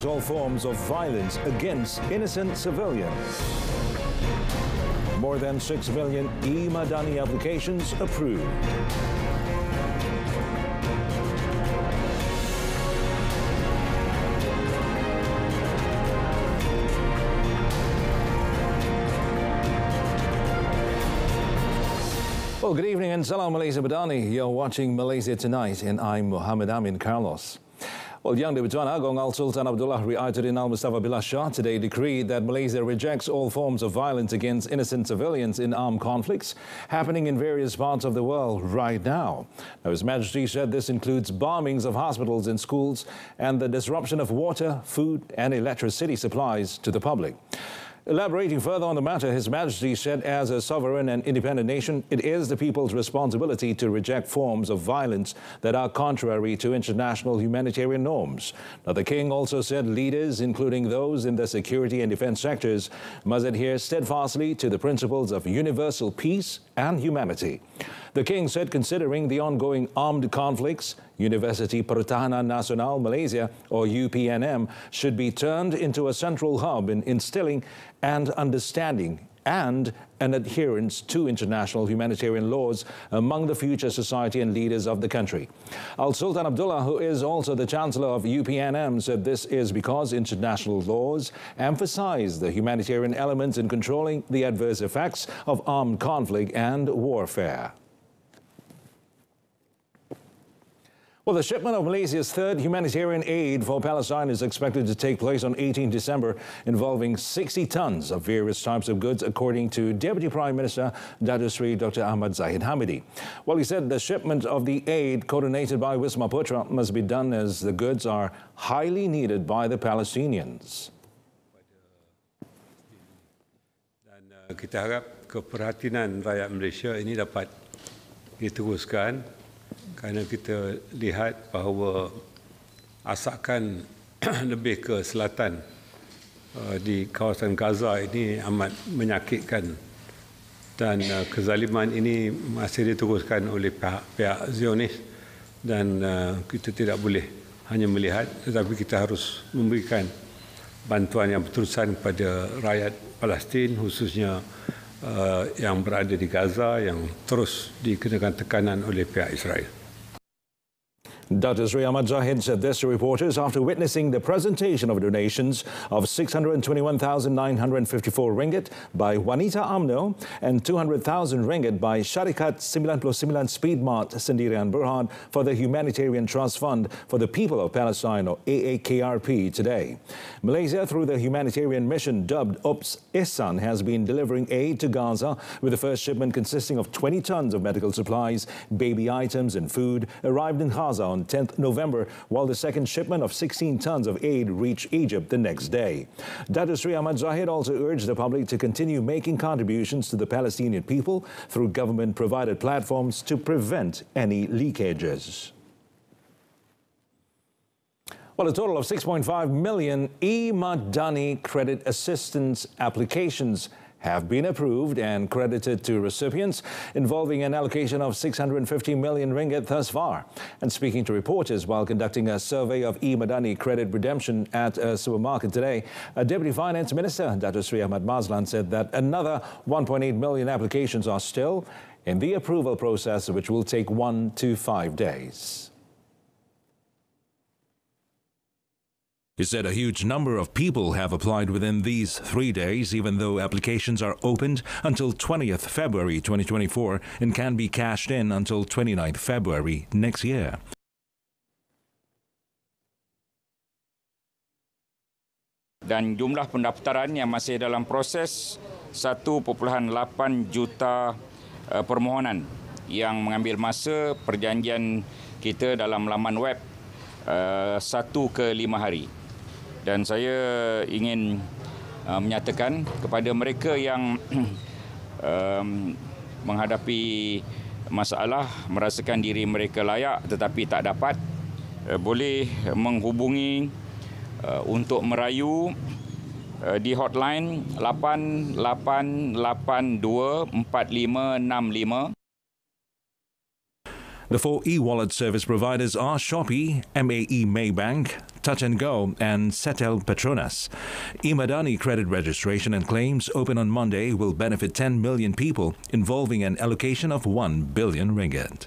all forms of violence against innocent civilians. More than 6 million e-Madani applications approved. Well, good evening and salam Malaysia Madani. You're watching Malaysia Tonight and I'm Muhammad Amin Carlos. Well, Yang di-Pertuan Agong Al-Sultan Abdullah Ri'ayatuddin Al-Mustafa Billah Shah today decreed that Malaysia rejects all forms of violence against innocent civilians in armed conflicts happening in various parts of the world right now. Now, His Majesty said this includes bombings of hospitals and schools and the disruption of water, food and electricity supplies to the public. Elaborating further on the matter, His Majesty said as a sovereign and independent nation, it is the people's responsibility to reject forms of violence that are contrary to international humanitarian norms. Now, the King also said leaders, including those in the security and defense sectors, must adhere steadfastly to the principles of universal peace and humanity. The King said considering the ongoing armed conflicts, University Pertahanan Nasional Malaysia, or UPNM, should be turned into a central hub in instilling and understanding and an adherence to international humanitarian laws among the future society and leaders of the country. Al-Sultan Abdullah, who is also the Chancellor of UPNM, said this is because international laws emphasize the humanitarian elements in controlling the adverse effects of armed conflict and warfare. Well, the shipment of Malaysia's third humanitarian aid for Palestine is expected to take place on 18 December, involving 60 tons of various types of goods, according to Deputy Prime Minister Datuk Seri Dr. Ahmad Zahid Hamidi. Well, he said the shipment of the aid, coordinated by Wisma Putra, must be done as the goods are highly needed by the Palestinians. Dan kita harap keperhatian rakyat Malaysia ini dapat diteruskan. Kerana kita lihat bahawa asakan lebih ke selatan di kawasan Gaza ini amat menyakitkan dan kezaliman ini masih diteruskan oleh pihak Zionis dan kita tidak boleh hanya melihat tetapi kita harus memberikan bantuan yang berterusan kepada rakyat Palestin khususnya yang berada di Gaza yang terus dikenakan tekanan oleh pihak Israel. Dr. Sri Ahmad Zahid said this to reporters after witnessing the presentation of donations of 621,954 ringgit by Wanita UMNO and 200,000 ringgit by Syarikat 99 Speedmart Sendirian Berhad for the Humanitarian Trust Fund for the People of Palestine, or AAKRP, today. Malaysia, through the humanitarian mission dubbed Ops Ihsan, has been delivering aid to Gaza, with the first shipment consisting of 20 tons of medical supplies, baby items and food arrived in Gaza on 10th November, while the second shipment of 16 tons of aid reached Egypt the next day. Datuk Sri Ahmad Zahid also urged the public to continue making contributions to the Palestinian people through government-provided platforms to prevent any leakages. Well, a total of 6.5 million e-Madani credit assistance applications have been approved and credited to recipients, involving an allocation of 650 million ringgit thus far. And speaking to reporters while conducting a survey of e-Madani credit redemption at a supermarket today, Deputy Finance Minister Datuk Seri Ahmad Mazlan said that another 1.8 million applications are still in the approval process, which will take 1 to 5 days. He said a huge number of people have applied within these 3 days, even though applications are opened until 20th February 2024 and can be cashed in until 29th February next year. Dan jumlah pendaftaran yang masih dalam proses 1.8 juta permohonan yang mengambil masa perjanjian kita dalam laman web 1 ke 5 hari. Dan saya ingin menyatakan kepada mereka yang menghadapi masalah, merasakan diri mereka layak tetapi tak dapat, boleh menghubungi untuk merayu di hotline 88824565. The 4 e-wallet service providers are Shopee, MAE Maybank, Touch and Go, and Setel Petronas. Imani credit registration and claims open on Monday will benefit 10 million people, involving an allocation of 1 billion ringgit.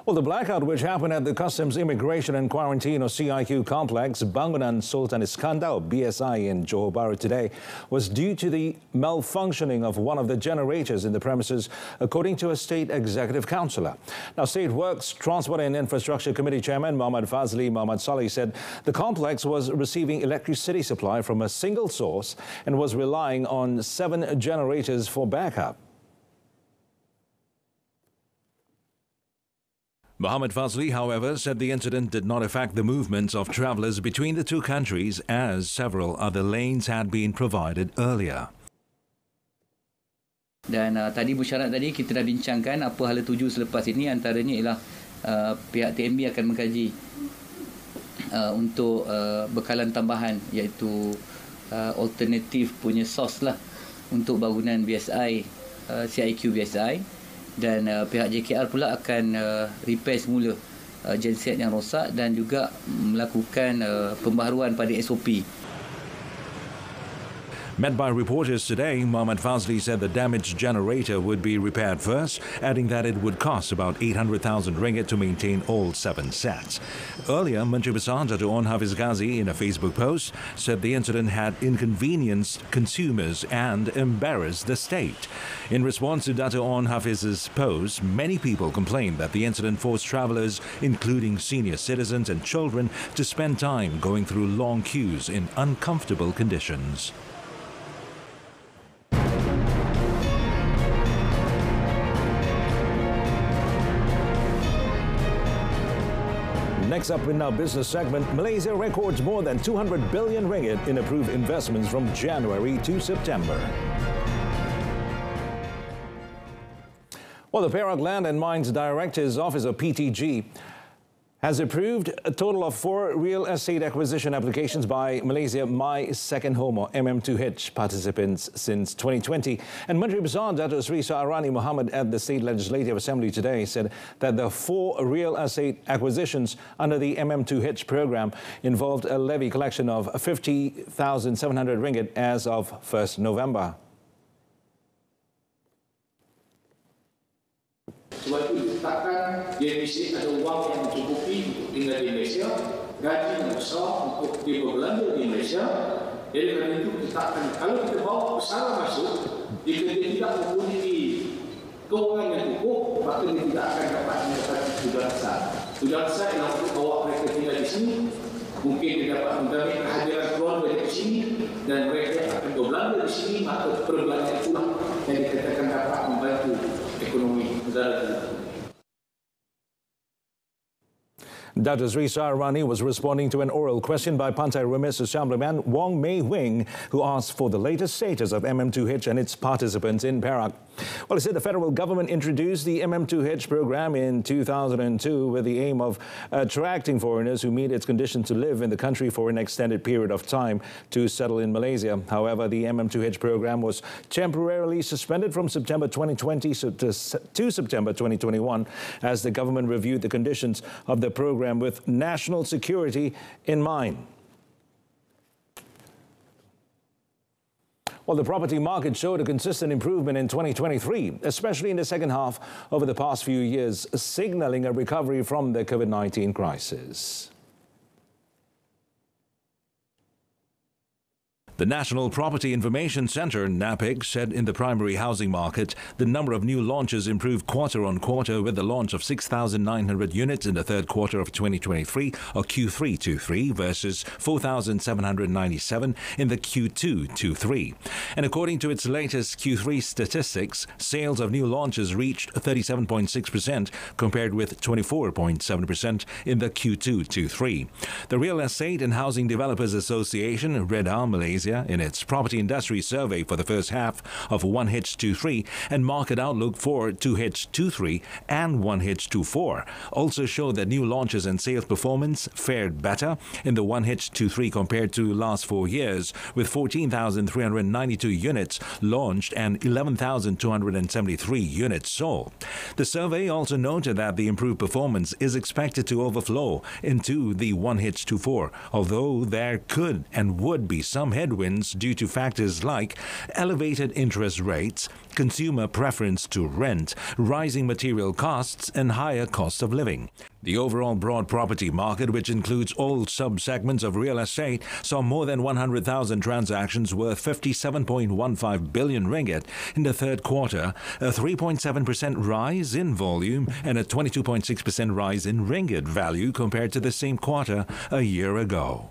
Well, the blackout, which happened at the Customs Immigration and Quarantine or Ciq Complex Bangunan Sultan Iskandar BSI in Johor Bahru today, was due to the malfunctioning of one of the generators in the premises, according to a state executive councillor. Now, State Works, Transport and Infrastructure Committee Chairman Muhammad Fazli Muhammad Saleh said the complex was receiving electricity supply from a single source and was relying on 7 generators for backup. Muhammad Fazli, however, said the incident did not affect the movements of travellers between the two countries, as several other lanes had been provided earlier. Dan tadi bersyarat tadi kita dah bincangkan apa hala tuju selepas ini, antaranya ialah pihak TMB akan mengkaji untuk bekalan tambahan, iaitu alternatif punya sos lah untuk bangunan BSI, CIQ BSI. Dan pihak JKR pula akan repair semula genset yang rosak dan juga melakukan pembaharuan pada SOP. Met by reporters today, Muhammad Fazli said the damaged generator would be repaired first, adding that it would cost about 800,000 ringgit to maintain all 7 sets. Earlier, Menteri Besar Dato' Onn Hafiz Ghazi, in a Facebook post, said the incident had inconvenienced consumers and embarrassed the state. In response to Dato' Onn Hafiz's post, many people complained that the incident forced travellers, including senior citizens and children, to spend time going through long queues in uncomfortable conditions. Next up in our business segment, Malaysia records more than 200 billion ringgit in approved investments from January to September. Well, the Perak Land and Mines Director's Office, or PTG, has approved a total of 4 real estate acquisition applications by Malaysia My Second Home, or MM2H, participants since 2020. And Menteri Besar Dato' Sri Saharani Muhammad at the State Legislative Assembly today said that the 4 real estate acquisitions under the MM2H program involved a levy collection of 50,700 ringgit as of 1st November. Sebab itu ditetapkan dia mesti ada wang yang mencukupi untuk tinggal di Malaysia, gaji yang besar untuk dia berbelanja di Malaysia. Jadi kerana itu ditetapkan kalau kita bawa pesara masuk, jika dia tidak mempunyai kewangan yang cukup, maka dia tidak akan dapat mendapatkan tujuan besar. Tujuan besar ialah untuk bawa mereka tinggal di sini. Mungkin dia dapat mendapat kehadiran keluarga di sini dan mereka akan berbelanja di sini, maka perbelanjaan itulah yang dikatakan dapat membantu ekonomi negara kita. Dato' Sri Saharani was responding to an oral question by Pantai Remis Assemblyman Wong Mei Wing, who asked for the latest status of MM2H and its participants in Perak. Well, he said the federal government introduced the MM2H program in 2002 with the aim of attracting foreigners who meet its conditions to live in the country for an extended period of time to settle in Malaysia. However, the MM2H program was temporarily suspended from September 2020 to September 2021 as the government reviewed the conditions of the program with national security in mind. Well, the property market showed a consistent improvement in 2023, especially in the second half over the past few years, signalling a recovery from the COVID-19 crisis. The National Property Information Centre, NAPIC, said in the primary housing market, the number of new launches improved quarter on quarter with the launch of 6,900 units in the third quarter of 2023, or Q3-23, versus 4,797 in the Q2-23. And according to its latest Q3 statistics, sales of new launches reached 37.6% compared with 24.7% in the Q2-23. The Real Estate and Housing Developers Association, REDA Malaysia, Malaysia in its property industry survey for the first half of 1H23 and market outlook for 2H23 and 1H24 also showed that new launches and sales performance fared better in the 1H23 compared to last 4 years, with 14,392 units launched and 11,273 units sold. The survey also noted that the improved performance is expected to overflow into the 1H24, although there could and would be some headwinds due to factors like elevated interest rates, consumer preference to rent, rising material costs, and higher cost of living. The overall broad property market, which includes all sub-segments of real estate, saw more than 100,000 transactions worth 57.15 billion ringgit in the third quarter, a 3.7% rise in volume and a 22.6% rise in ringgit value compared to the same quarter a year ago.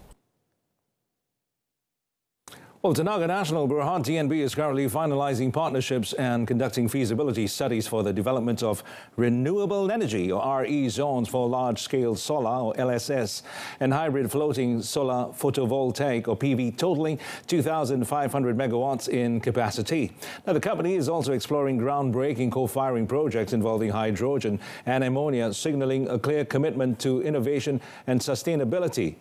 Well, Tenaga Nasional Berhad TNB is currently finalizing partnerships and conducting feasibility studies for the development of renewable energy or RE zones for large-scale solar or LSS and hybrid floating solar photovoltaic or PV totaling 2,500 megawatts in capacity. Now, the company is also exploring groundbreaking co-firing projects involving hydrogen and ammonia, signaling a clear commitment to innovation and sustainability.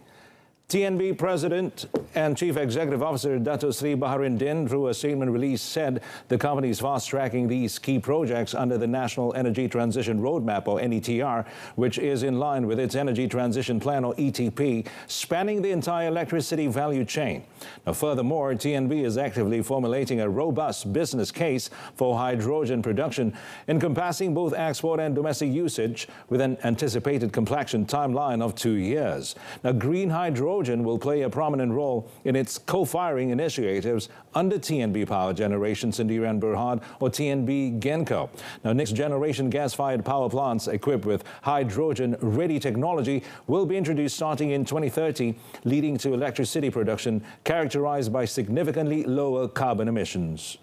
TNB President and Chief Executive Officer Dato Sri Baharudin, through a statement release, said the company is fast-tracking these key projects under the National Energy Transition Roadmap, or NETR, which is in line with its Energy Transition Plan, or ETP, spanning the entire electricity value chain. Now, furthermore, TNB is actively formulating a robust business case for hydrogen production, encompassing both export and domestic usage, with an anticipated completion timeline of 2 years. Now, green hydrogen will play a prominent role in its co-firing initiatives under TNB Power Generation Sendirian Berhad, or TNB Genco. Now, next-generation gas-fired power plants equipped with hydrogen-ready technology will be introduced starting in 2030, leading to electricity production characterized by significantly lower carbon emissions.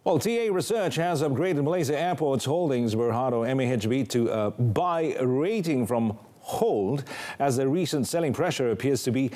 Well, TA Research has upgraded Malaysia Airports Holdings Berhad, or MAHB, to a buy rating from hold, as the recent selling pressure appears to be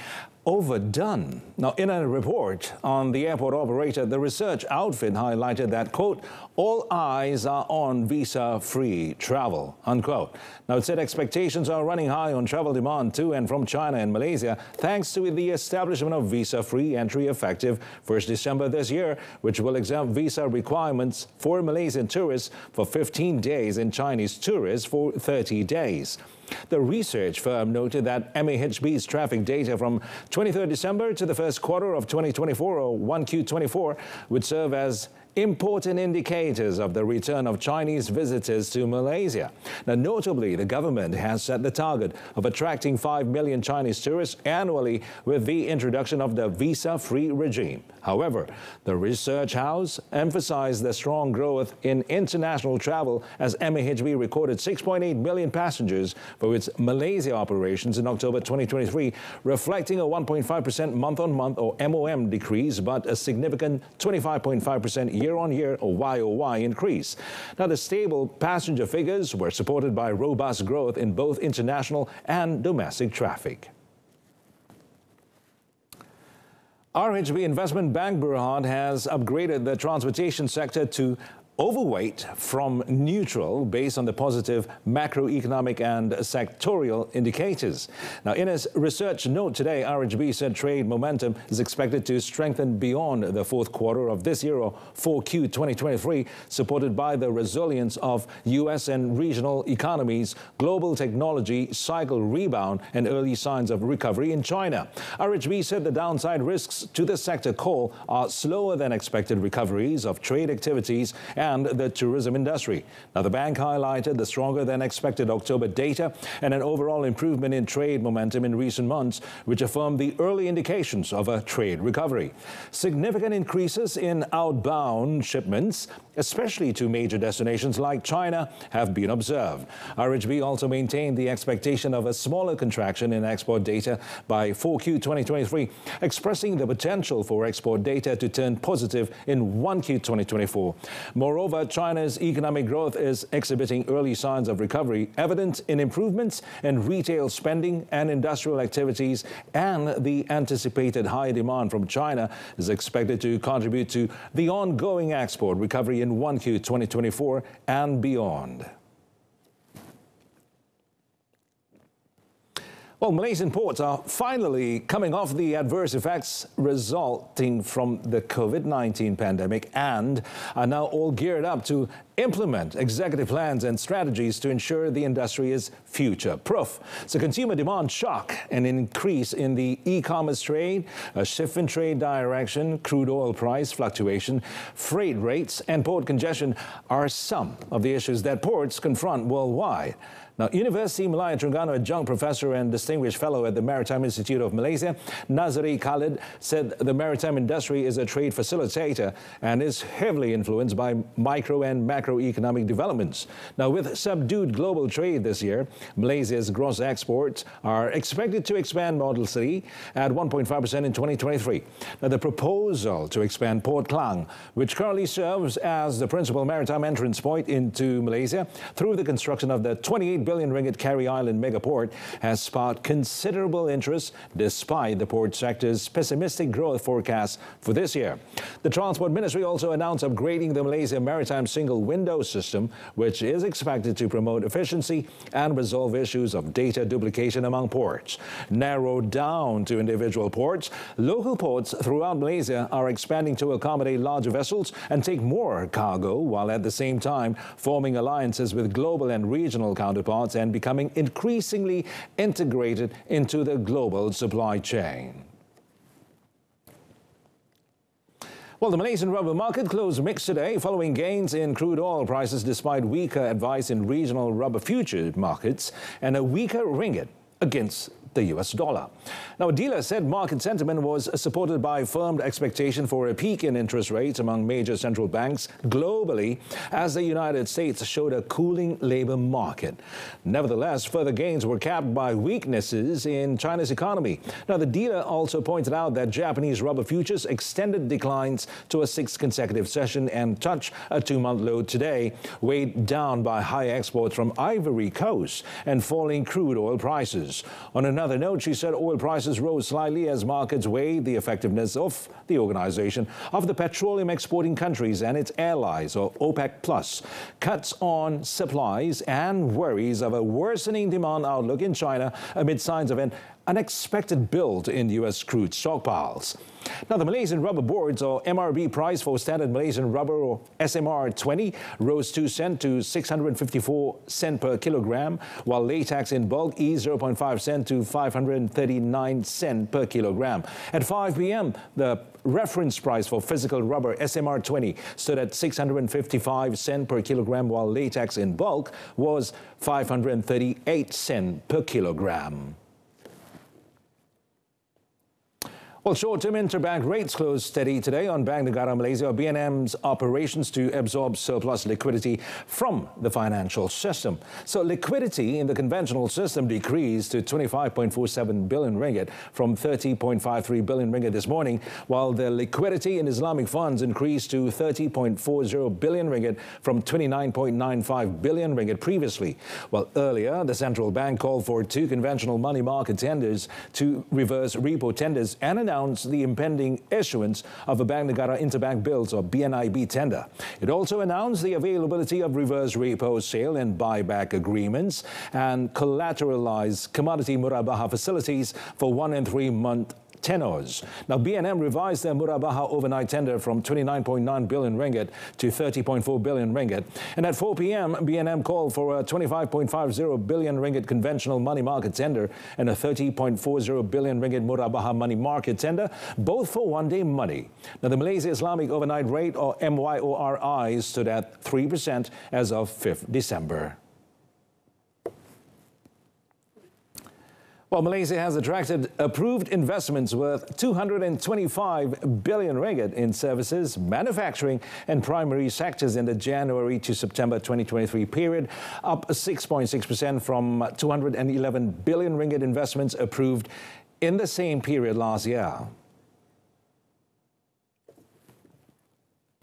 overdone. Now, in a report on the airport operator, the research outfit highlighted that, quote, all eyes are on visa-free travel, unquote. Now, it said expectations are running high on travel demand to and from China and Malaysia, thanks to the establishment of visa-free entry effective 1st December this year, which will exempt visa requirements for Malaysian tourists for 15 days and Chinese tourists for 30 days. The research firm noted that MAHB's traffic data from 23rd December to the first quarter of 2024, or 1Q24, would serve as important indicators of the return of Chinese visitors to Malaysia. Now, notably, the government has set the target of attracting 5 million Chinese tourists annually with the introduction of the visa-free regime. However, the research house emphasized the strong growth in international travel, as MAHB recorded 6.8 million passengers for its Malaysia operations in October 2023, reflecting a 1.5% month-on-month or MOM decrease, but a significant 25.5% year-on-year or YOY increase. Now, the stable passenger figures were supported by robust growth in both international and domestic traffic. RHB Investment Bank Berhad has upgraded the transportation sector to overweight from neutral based on the positive macroeconomic and sectorial indicators. Now, in its research note today, RHB said trade momentum is expected to strengthen beyond the fourth quarter of this year, or 4Q 2023, supported by the resilience of U.S. and regional economies, global technology cycle rebound, and early signs of recovery in China. RHB said the downside risks to the sector call are slower than expected recoveries of trade activities and the tourism industry. Now, the bank highlighted the stronger than expected October data and an overall improvement in trade momentum in recent months, which affirmed the early indications of a trade recovery. Significant increases in outbound shipments, especially to major destinations like China, have been observed. RHB also maintained the expectation of a smaller contraction in export data by 4Q 2023, expressing the potential for export data to turn positive in 1Q 2024. Moreover, Moreover, China's economic growth is exhibiting early signs of recovery, evident in improvements in retail spending and industrial activities, and the anticipated high demand from China is expected to contribute to the ongoing export recovery in 1Q 2024 and beyond. Well, Malaysian ports are finally coming off the adverse effects resulting from the COVID-19 pandemic and are now all geared up to implement executive plans and strategies to ensure the industry is future-proof. So consumer demand shock, an increase in the e-commerce trade, a shift in trade direction, crude oil price fluctuation, freight rates and port congestion are some of the issues that ports confront worldwide. Now, University Malaya Terengganu adjunct professor and distinguished fellow at the Maritime Institute of Malaysia, Nazari Khalid, said the maritime industry is a trade facilitator and is heavily influenced by micro and macroeconomic developments. Now, with subdued global trade this year, Malaysia's gross exports are expected to expand modestly at 1.5% in 2023. Now, the proposal to expand Port Klang, which currently serves as the principal maritime entrance point into Malaysia through the construction of the 28 billion ringgit Carry Island megaport, has sparked considerable interest despite the port sector's pessimistic growth forecast for this year. The Transport Ministry also announced upgrading the Malaysia Maritime Single Window System, which is expected to promote efficiency and resolve issues of data duplication among ports. Narrowed down to individual ports, local ports throughout Malaysia are expanding to accommodate larger vessels and take more cargo, while at the same time forming alliances with global and regional counterparts and becoming increasingly integrated into the global supply chain. Well, the Malaysian rubber market closed mixed today following gains in crude oil prices despite weaker advice in regional rubber future markets and a weaker ringgit against the US dollar. Now, a dealer said market sentiment was supported by firm expectation for a peak in interest rates among major central banks globally as the United States showed a cooling labor market. Nevertheless, further gains were capped by weaknesses in China's economy. Now, the dealer also pointed out that Japanese rubber futures extended declines to a sixth consecutive session and touched a two-month low today, weighed down by high exports from Ivory Coast and falling crude oil prices. On another note, she said oil prices rose slightly as markets weighed the effectiveness of the Organization of the Petroleum Exporting Countries and its allies, or OPEC+, cuts on supplies and worries of a worsening demand outlook in China amid signs of an unexpected build in U.S. crude stockpiles. Now, the Malaysian Rubber Board's or MRB price for standard Malaysian rubber or SMR 20 rose 2 cents to 654 cents per kilogram, while latex in bulk eased 0.5 cents to 539 cents per kilogram. At 5 p.m., the reference price for physical rubber SMR 20 stood at 655 cents per kilogram, while latex in bulk was 538 cents per kilogram. Well, short-term interbank rates closed steady today on Bank Negara Malaysia, or BNM's operations to absorb surplus liquidity from the financial system. So liquidity in the conventional system decreased to 25.47 billion ringgit from 30.53 billion ringgit this morning, while the liquidity in Islamic funds increased to 30.40 billion ringgit from 29.95 billion ringgit previously. Well, earlier, the central bank called for 2 conventional money market tenders to reverse repo tenders and announced the impending issuance of a Bank Negara Interbank Bills or BNIB tender. It also announced the availability of reverse repo sale and buyback agreements and collateralized commodity murabaha facilities for 1 and 3 month tenors. Now, BNM revised their murabaha overnight tender from 29.9 billion ringgit to 30.4 billion ringgit. And at 4 p.m., BNM called for a 25.50 billion ringgit conventional money market tender and a 30.40 billion ringgit murabaha money market tender, both for one-day money. Now, the Malaysia Islamic overnight rate, or MYORI, stood at 3% as of 5th December. Well, Malaysia has attracted approved investments worth 225 billion ringgit in services, manufacturing and primary sectors in the January to September 2023 period, up 6.6% from 211 billion ringgit investments approved in the same period last year.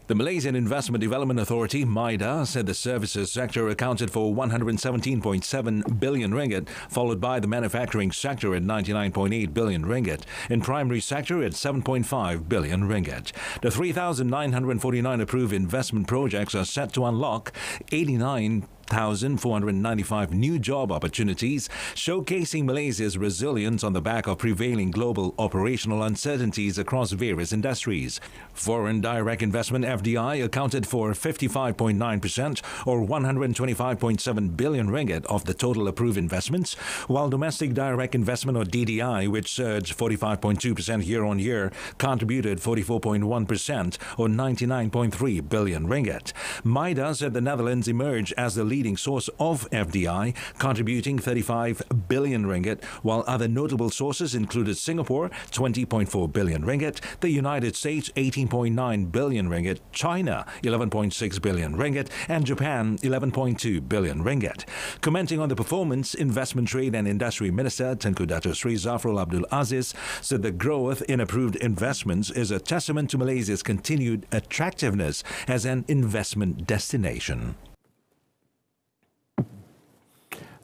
The Malaysian Investment Development Authority, MIDA, said the services sector accounted for 117.7 billion ringgit, followed by the manufacturing sector at 99.8 billion ringgit, and primary sector at 7.5 billion ringgit. The 3,949 approved investment projects are set to unlock 89,495 new job opportunities, showcasing Malaysia's resilience on the back of prevailing global operational uncertainties across various industries. Foreign direct investment FDI accounted for 55.9% or 125.7 billion ringgit of the total approved investments, while domestic direct investment or DDI, which surged 45.2% year-on-year, contributed 44.1% or 99.3 billion ringgit. MIDA said the Netherlands emerged as the leading source of FDI, contributing 35 billion ringgit, while other notable sources included Singapore, 20.4 billion ringgit, the United States, 18.9 billion ringgit, China, 11.6 billion ringgit, and Japan, 11.2 billion ringgit. Commenting on the performance, Investment Trade and Industry Minister Tengku Dato Sri Zafrul Abdul Aziz said the growth in approved investments is a testament to Malaysia's continued attractiveness as an investment destination.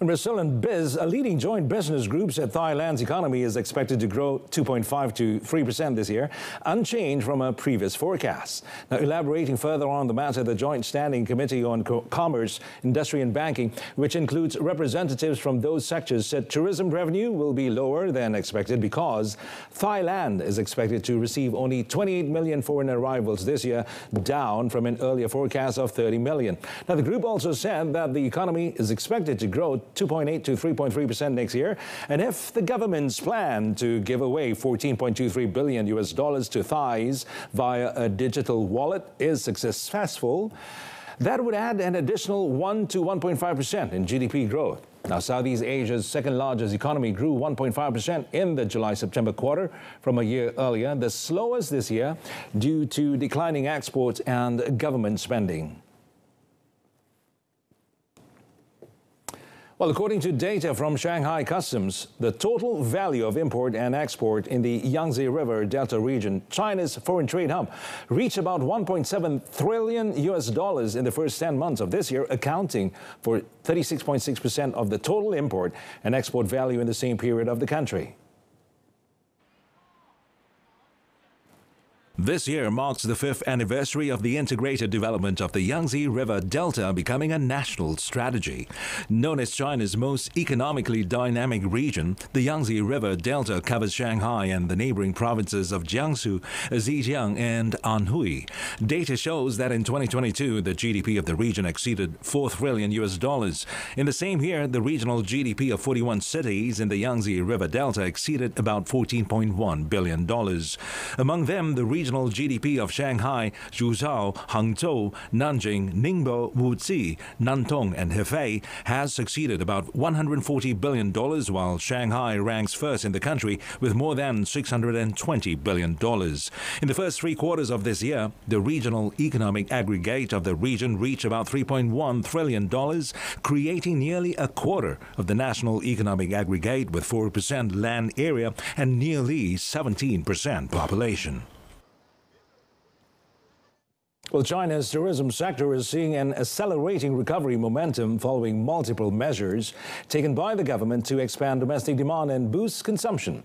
In Brazil and Biz, a leading joint business group said Thailand's economy is expected to grow 2.5 to 3% this year, unchanged from a previous forecast. Now, elaborating further on the matter, the Joint Standing Committee on Commerce, Industry and Banking, which includes representatives from those sectors, said tourism revenue will be lower than expected because Thailand is expected to receive only 28 million foreign arrivals this year, down from an earlier forecast of 30 million. Now, the group also said that the economy is expected to grow 2.8 to 3.3% next year, and if the government's plan to give away $14.23 billion to Thais via a digital wallet is successful, that would add an additional 1 to 1.5% in GDP growth. Now, Southeast Asia's second largest economy grew 1.5% in the July-September quarter from a year earlier, the slowest this year due to declining exports and government spending. Well, according to data from Shanghai Customs, the total value of import and export in the Yangtze River Delta region, China's foreign trade hub, reached about $1.7 trillion in the first 10 months of this year, accounting for 36.6% of the total import and export value in the same period of the country. This year marks the 5th anniversary of the integrated development of the Yangtze River Delta becoming a national strategy. Known as China's most economically dynamic region, the Yangtze River Delta covers Shanghai and the neighboring provinces of Jiangsu, Zhejiang and Anhui. Data shows that in 2022, the GDP of the region exceeded $4 trillion. In the same year, the regional GDP of 41 cities in the Yangtze River Delta exceeded about $14.1 billion. Among them, the regional GDP of Shanghai, Zhuzhou, Hangzhou, Nanjing, Ningbo, Wuxi, Nantong and Hefei has succeeded about $140 billion, while Shanghai ranks first in the country with more than $620 billion. In the first 3 quarters of this year, the regional economic aggregate of the region reached about $3.1 trillion, creating nearly a quarter of the national economic aggregate with 4% land area and nearly 17% population. Well, China's tourism sector is seeing an accelerating recovery momentum following multiple measures taken by the government to expand domestic demand and boost consumption.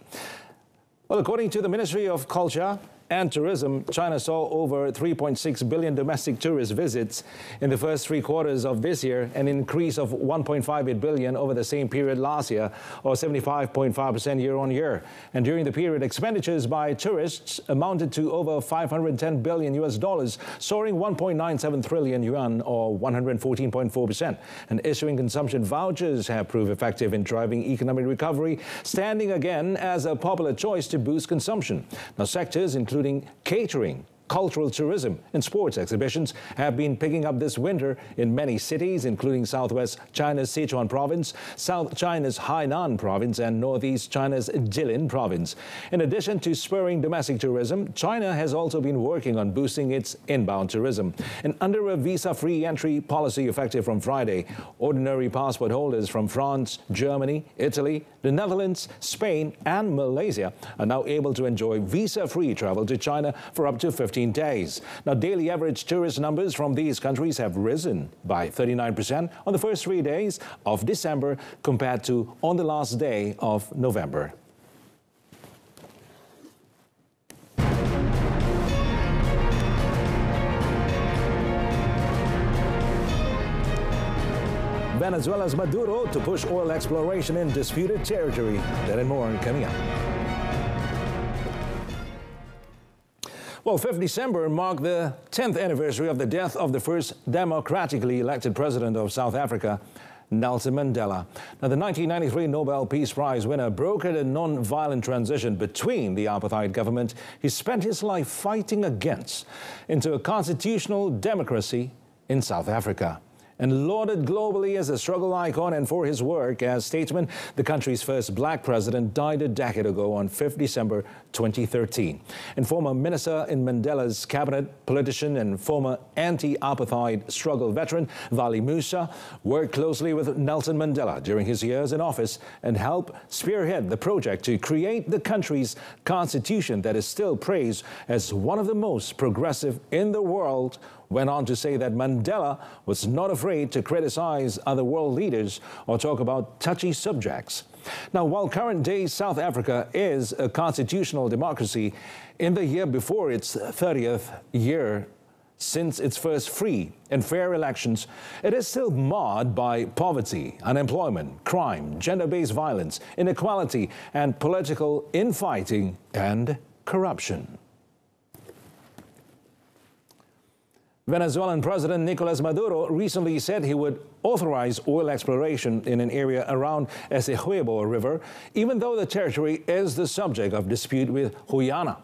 Well, according to the Ministry of Culture and Tourism, China saw over 3.6 billion domestic tourist visits in the first 3 quarters of this year, an increase of 1.58 billion over the same period last year, or 75.5% year-on-year. And during the period, expenditures by tourists amounted to over $510 billion, soaring 1.97 trillion yuan, or 114.4%. And issuing consumption vouchers have proved effective in driving economic recovery, standing again as a popular choice to boost consumption. Now, sectors including catering, cultural tourism and sports exhibitions have been picking up this winter in many cities, including southwest China's Sichuan province, south China's Hainan province and northeast China's Jilin province. In addition to spurring domestic tourism, China has also been working on boosting its inbound tourism. And under a visa-free entry policy effective from Friday, ordinary passport holders from France, Germany, Italy, the Netherlands, Spain and Malaysia are now able to enjoy visa-free travel to China for up to 50 15 days. Now, daily average tourist numbers from these countries have risen by 39% on the first 3 days of December compared to on the last day of November. Venezuela's Maduro to push oil exploration in disputed territory. That and more coming up. Well, 5th December marked the 10th anniversary of the death of the first democratically elected president of South Africa, Nelson Mandela. Now, the 1993 Nobel Peace Prize winner brokered a non-violent transition between the apartheid government he spent his life fighting against into a constitutional democracy in South Africa. And lauded globally as a struggle icon and for his work as statesman, the country's first black president died a decade ago on 5th December 2013. And former minister in Mandela's cabinet, politician and former anti-apartheid struggle veteran, Vali Musa, worked closely with Nelson Mandela during his years in office and helped spearhead the project to create the country's constitution that is still praised as one of the most progressive in the world. Went on to say that Mandela was not afraid to criticize other world leaders or talk about touchy subjects. Now, while current-day South Africa is a constitutional democracy, in the year before its 30th year since its first free and fair elections, it is still marred by poverty, unemployment, crime, gender-based violence, inequality, and political infighting and corruption. Venezuelan President Nicolas Maduro recently said he would authorize oil exploration in an area around SAHIH River, even though the territory is the subject of dispute with Guyana.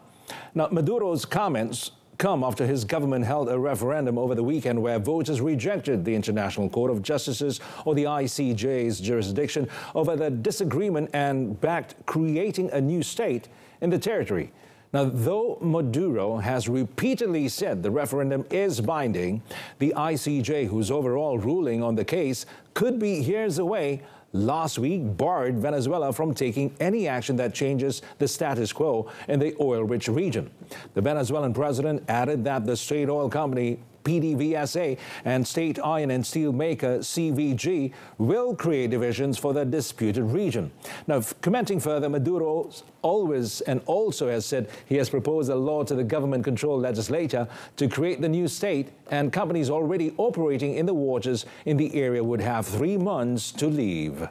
Now, Maduro's comments come after his government held a referendum over the weekend where voters rejected the International Court of Justice's or the ICJ's jurisdiction over the disagreement and backed creating a new state in the territory. Now, though Maduro has repeatedly said the referendum is binding, the ICJ, whose overall ruling on the case could be years away, last week barred Venezuela from taking any action that changes the status quo in the oil-rich region. The Venezuelan president added that the state oil company PDVSA and state iron and steel maker CVG will create divisions for the disputed region. Now, commenting further, Maduro always and also has said he has proposed a law to the government-controlled legislature to create the new state, and companies already operating in the waters in the area would have 3 months to leave.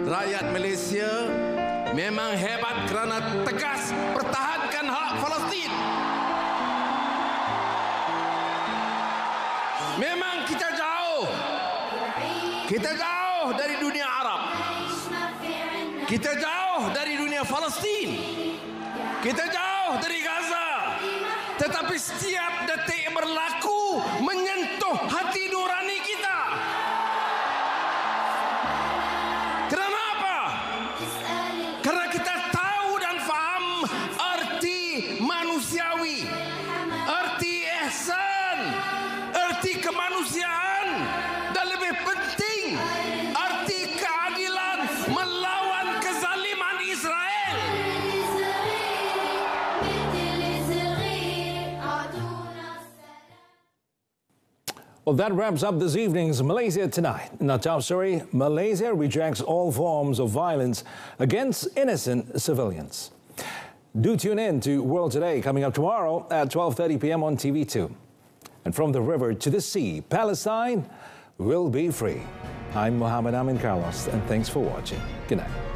Rakyat Malaysia memang hebat kerana tegas pertahankan hak Palestine. Memang kita jauh dari dunia Arab, kita jauh dari dunia Palestin, kita jauh dari Gaza, tetapi setiap detik berlaku menyentuh hati nurani kita. Kerana apa? Karena kita tahu dan faham arti manusiawi, arti ihsan, arti kemanusiaan, dan lebih penting arti keadilan melawan kezaliman Israel. Well, that wraps up this evening's Malaysia Tonight. In our top story, Malaysia rejects all forms of violence against innocent civilians. Do tune in to World Today, coming up tomorrow at 12:30 p.m. on TV2. And from the river to the sea, Palestine will be free. I'm Mohammed Amin Carlos, and thanks for watching. Good night.